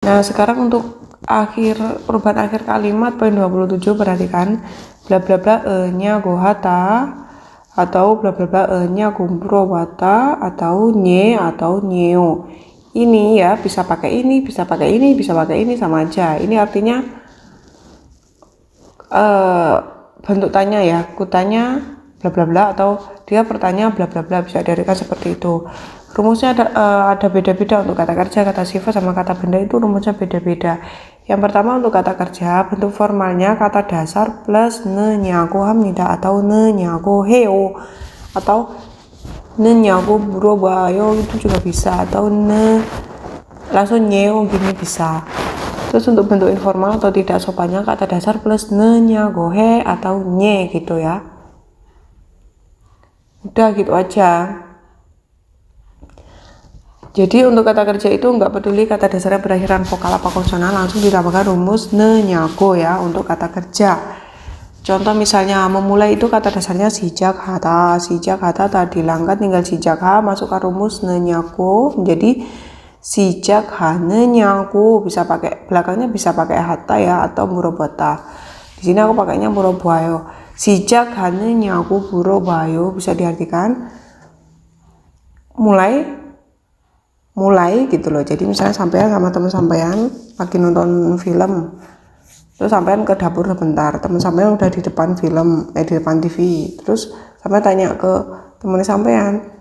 Nah, sekarang untuk perubahan akhir kalimat poin 27, perhatikan bla bla bla nya gohata atau bla bla bla nya wata atau nye atau nyeo. Ini ya bisa pakai ini, bisa pakai ini, bisa pakai ini, sama aja. Ini artinya bentuk tanya ya, kutanya bla bla bla atau dia bertanya bla bla bla, bisa diartikan seperti itu. Rumusnya ada beda-beda untuk kata kerja, kata sifat sama kata benda itu rumusnya beda-beda. Yang pertama untuk kata kerja, bentuk formalnya kata dasar plus ne nyago hamnida atau ne nyago heo atau ne nyago buro bayo, itu juga bisa, atau ne langsung nyeo gini bisa. Terus untuk bentuk informal atau tidak sopannya kata dasar plus ne nyagohe atau nye gitu ya. Udah gitu aja. Jadi untuk kata kerja itu nggak peduli kata dasarnya berakhiran vokal apa konsonan, langsung ditambahkan rumus ne nyago ya untuk kata kerja. Contoh misalnya memulai itu kata dasarnya sijak hata tadi langkat tinggal sijak ha, masukkan rumus ne nyago menjadi sijak hane nyago, bisa pakai belakangnya bisa pakai hata ya atau murobata. Di sini aku pakainya murobayo. Sijak hane nyago murobayo bisa diartikan mulai gitu loh. Jadi misalnya sampean sama teman sampean lagi nonton film, terus sampean ke dapur sebentar, teman sampean udah di depan di depan TV, terus sampean tanya ke teman sampean,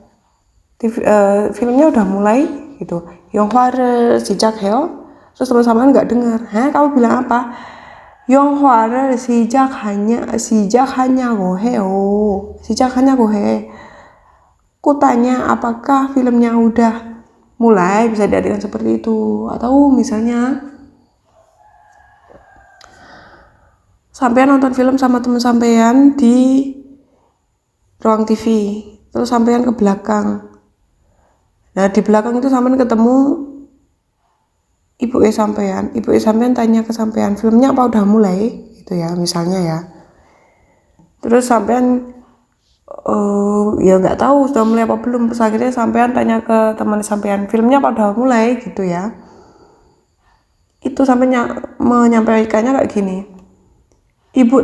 filmnya udah mulai gitu, yang hware sijak heo, terus teman sampean nggak dengar, kamu bilang apa? Yang hware sijak hanya gohe. Kutanya apakah filmnya udah mulai, bisa diartikan seperti itu. Atau misalnya sampean nonton film sama teman sampean di ruang TV, terus sampean ke belakang. Nah di belakang itu sampean ketemu ibu sampean tanya ke sampean, filmnya apa udah mulai gitu ya misalnya ya. Terus sampean ya nggak tahu sudah mulai apa belum, terus akhirnya sampean tanya ke teman sampean, filmnya apa udah mulai gitu ya. Itu sampean menyampaikannya kayak gini, ibu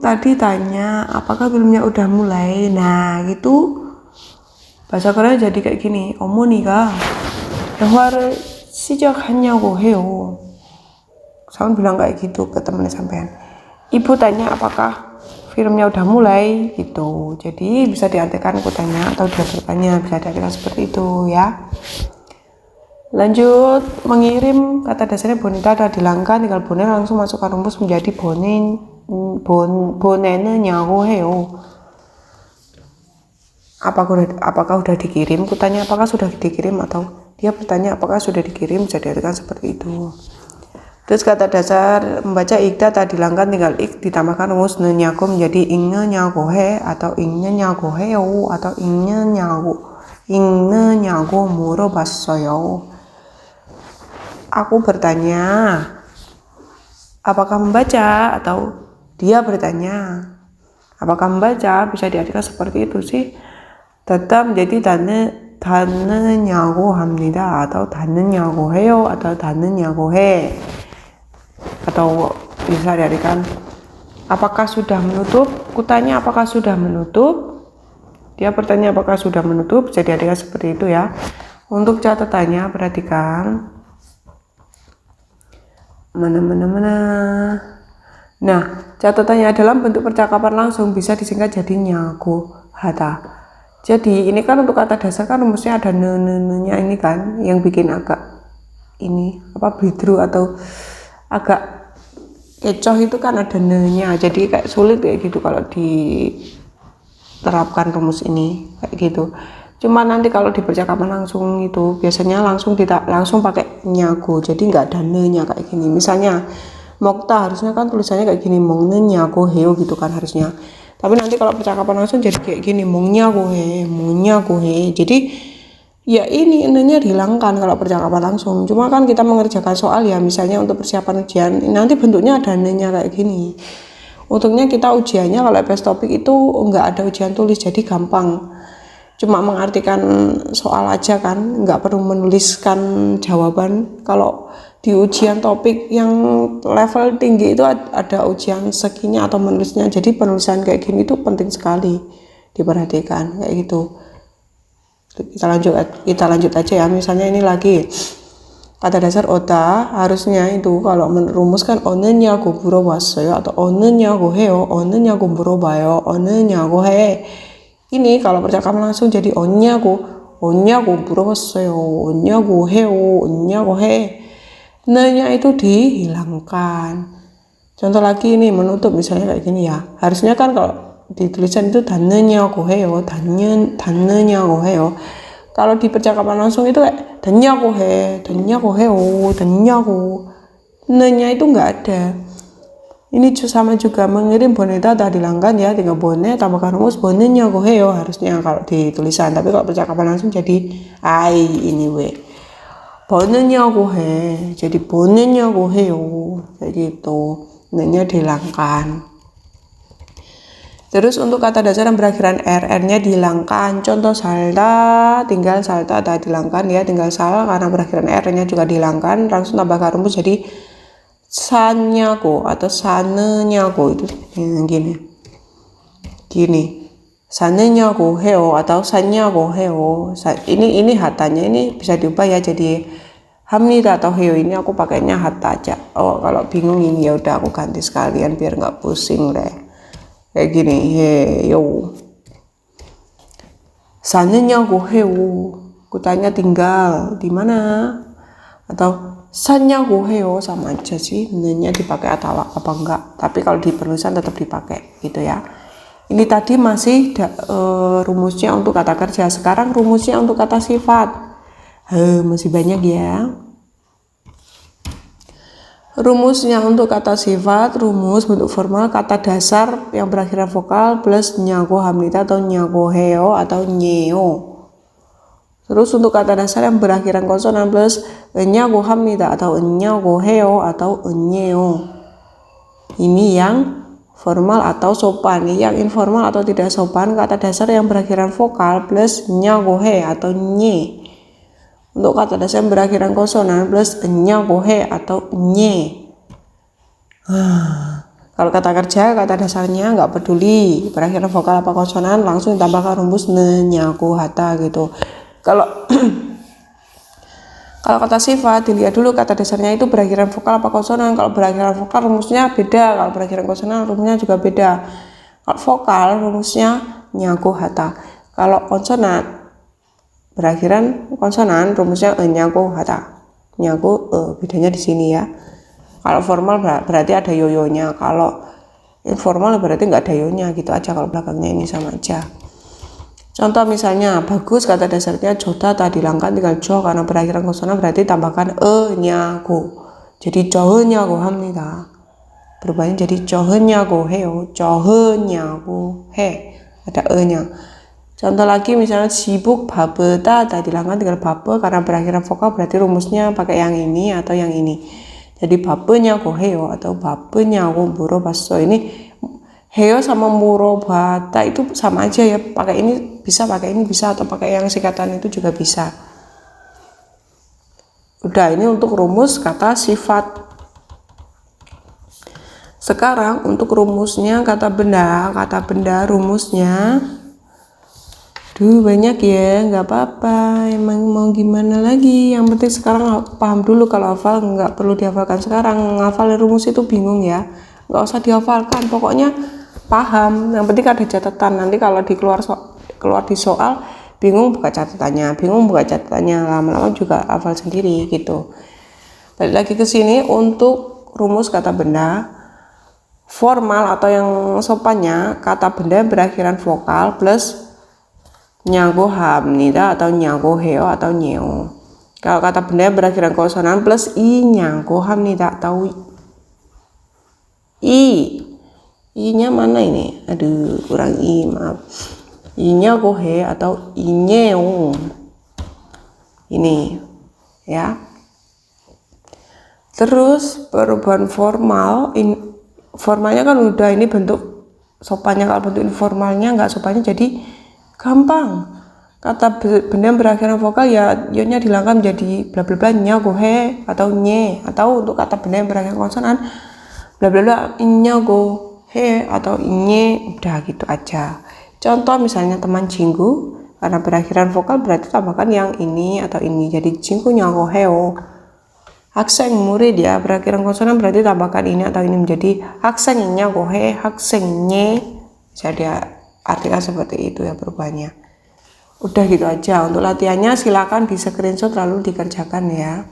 tadi tanya apakah filmnya udah mulai. Nah gitu bahasa Korea jadi kayak gini, 어머니가 영화를 시작했냐고 해요. Sampean bilang kayak gitu ke teman sampean, ibu tanya apakah filmnya udah mulai gitu. Jadi bisa diartikan kutanya atau dia bertanya, bisa diartikan seperti itu ya. Lanjut, mengirim kata dasarnya bonita ada dilangkan, tinggal bonen langsung masukkan rumus menjadi bonene nyago heo. Apakah udah dikirim? Kutanya apakah sudah dikirim, atau dia bertanya apakah sudah dikirim, bisa diartikan seperti itu. Terus kata dasar membaca ikda tadi langkan tinggal ik ditambahkan rumus ne nyago menjadi inge nyago he atau inge nyago heo atau inge nyago muro basoyo. Aku bertanya apakah membaca, atau dia bertanya apakah membaca, bisa diartikan seperti itu sih. Tetap menjadi dane nyago 합니다 atau dane nyago heyo atau dane nyago he, atau bisa diartikan apakah sudah menutup. Kutanya apakah sudah menutup, dia bertanya apakah sudah menutup, bisa diartikan seperti itu ya. Untuk catatannya perhatikan nah catatannya dalam bentuk percakapan langsung bisa disingkat jadi nyago hata. Jadi ini kan untuk kata dasar kan rumusnya ada nya ini kan, yang bikin agak ini bidru atau agak kecoh itu kan ada nya, jadi kayak sulit kayak gitu kalau diterapkan rumus ini kayak gitu. Cuma nanti kalau di percakapan langsung itu biasanya langsung pakai nyago, jadi nggak ada nya kayak gini. Misalnya mokta harusnya kan tulisannya kayak gini, mongne nyago heo gitu kan harusnya. Tapi nanti kalau percakapan langsung jadi kayak gini, mongnya gohe. Jadi ya ini nya dihilangkan kalau percakapan langsung. Cuma kan kita mengerjakan soal ya, misalnya untuk persiapan ujian, nanti bentuknya ada nya kayak gini. Untungnya kita ujiannya kalau PS topik itu nggak ada ujian tulis, jadi gampang. cuma mengartikan soal aja kan, nggak perlu menuliskan jawaban. Kalau di ujian topik yang level tinggi itu ada ujian segini atau menulisnya, jadi penulisan kayak gini itu penting sekali diperhatikan kayak gitu. Kita lanjut aja ya. Misalnya ini lagi kata dasar oda, harusnya itu kalau merumuskan o느냐고 물어봤어요 atau o느냐고 해요, o느냐고 물어봐요, o느냐고 해. Ini kalau percakapan langsung jadi onyago 물어봤어요, onyago 해요, onyago 해. Nanya itu dihilangkan. Contoh lagi ini menutup, misalnya kayak gini ya. Harusnya kan kalau di tulisan itu 닫느냐고 해요, 닫느냐고 해요. Kalau di percakapan langsung itu kayak 닫냐고 해, 닫냐고 해요, 닫냐고. Nanya itu nggak ada. Ini sama juga mengirim boneka tak dihilangkan ya, tinggal bonet tambahkan rumus bonetnyago 해요 harusnya kalau di tulisan. Tapi kalau percakapan langsung jadi ai ini we. bonetnyago 해, jadi bonetnyago 해요 kayak gitu. Nanya dihilangkan. Terus untuk kata dasar yang berakhiran R-nya dihilangkan. Contoh salda, tinggal salda tak dihilangkan ya, tinggal sal karena berakhiran R-nya juga dihilangkan. Langsung tambahkan rumus jadi sanyago atau sanenyago itu gini. Sanenyago heo atau sanyago heo. Ini hatanya ini bisa diubah ya jadi hamnida atau heo. Ini aku pakainya hatta aja. Oh, kalau bingung ini ya udah aku ganti sekalian biar nggak pusing deh. Kayak gini, heyo. 사느냐고 해요. Kutanya tinggal di mana? Atau 사냐고 해요 sama aja sih. Nanya dipakai atau apa enggak? Tapi kalau di penulisan tetap dipakai, gitu ya. Ini tadi masih rumusnya untuk kata kerja. Sekarang rumusnya untuk kata sifat. Masih banyak ya. Rumusnya untuk kata sifat, rumus bentuk formal kata dasar yang berakhiran vokal plus nyago hamnida atau nyago heo atau nyeo. Terus untuk kata dasar yang berakhiran konsonan plus nyago hamnida atau nyago heo atau nyeo. Ini yang formal atau sopan. Yang informal atau tidak sopan kata dasar yang berakhiran vokal plus nyago he atau nye. Untuk kata dasar yang berakhiran konsonan plus nyago he atau nye. Kalau kata kerja, kata dasarnya nggak peduli berakhiran vokal apa konsonan, langsung ditambahkan rumus nyago hata gitu. Kalau kata sifat dilihat dulu kata dasarnya itu berakhiran vokal apa konsonan. Kalau berakhiran vokal rumusnya beda, kalau berakhiran konsonan rumusnya juga beda. Kalau vokal rumusnya nyago hata. Kalau konsonan berakhiran konsonan rumusnya nyago hata. Nyago bedanya di sini ya. Kalau formal berarti ada yoyonya, kalau informal berarti nggak ada yoyonya gitu aja. Kalau belakangnya ini sama aja. Contoh misalnya bagus kata dasarnya joda tak dihilangkan, tinggal jo karena berakhiran konsonan berarti tambahkan nyago. Jadi johenyago 합니다. Berubahnya jadi johenyago 해요, johenyago he. Ada nya. Contoh lagi misalnya sibuk babeda tak dihilangkan, tinggal babe karena berakhiran vokal berarti rumusnya pakai yang ini atau yang ini. Jadi babenyago 해요 atau babenyago 물어봤어. Ini 해요 sama 물어봤다 itu sama aja ya. Pakai ini bisa atau pakai yang singkatan itu juga bisa. Udah, ini untuk rumus kata sifat. Sekarang untuk rumusnya kata benda rumusnya. Banyak ya, nggak apa-apa. Emang mau gimana lagi? Yang penting sekarang paham dulu. Kalau hafal nggak perlu dihafalkan sekarang. Ngafal rumus itu bingung ya, nggak usah dihafalkan. Pokoknya paham. Yang penting ada catatan. Nanti kalau keluar di soal bingung buka catatannya, lama-lama juga hafal sendiri gitu. Balik lagi ke sini untuk rumus kata benda. Formal atau yang sopannya kata benda berakhiran vokal plus nyago 합니다 atau nyago heo atau nyeo. Kalau kata benda berakhiran konsonan plus i nyago 합니다 atau i-nya mana ini? Aduh, kurang i, maaf. I nyago he atau i nyeo. Ini ya. Terus perubahan formal, formalnya kan udah, ini bentuk sopannya. Kalau bentuk informalnya nggak sopannya jadi gampang. kata benda yang berakhiran vokal ya nya dihilangkan menjadi bla bla bla nya go he atau nye, atau untuk kata benda yang berakhiran konsonan bla bla bla nya go he atau nye, udah gitu aja. Contoh misalnya teman jinggu, karena berakhiran vokal berarti tambahkan yang ini atau ini, jadi jinggu nya go heo. Hakseng murid ya berakhiran konsonan berarti tambahkan ini atau ini menjadi hakseng nya go he, hakseng nye, jadi artikan seperti itu ya perubahannya. Udah gitu aja. Untuk latihannya silakan di screenshot lalu dikerjakan ya.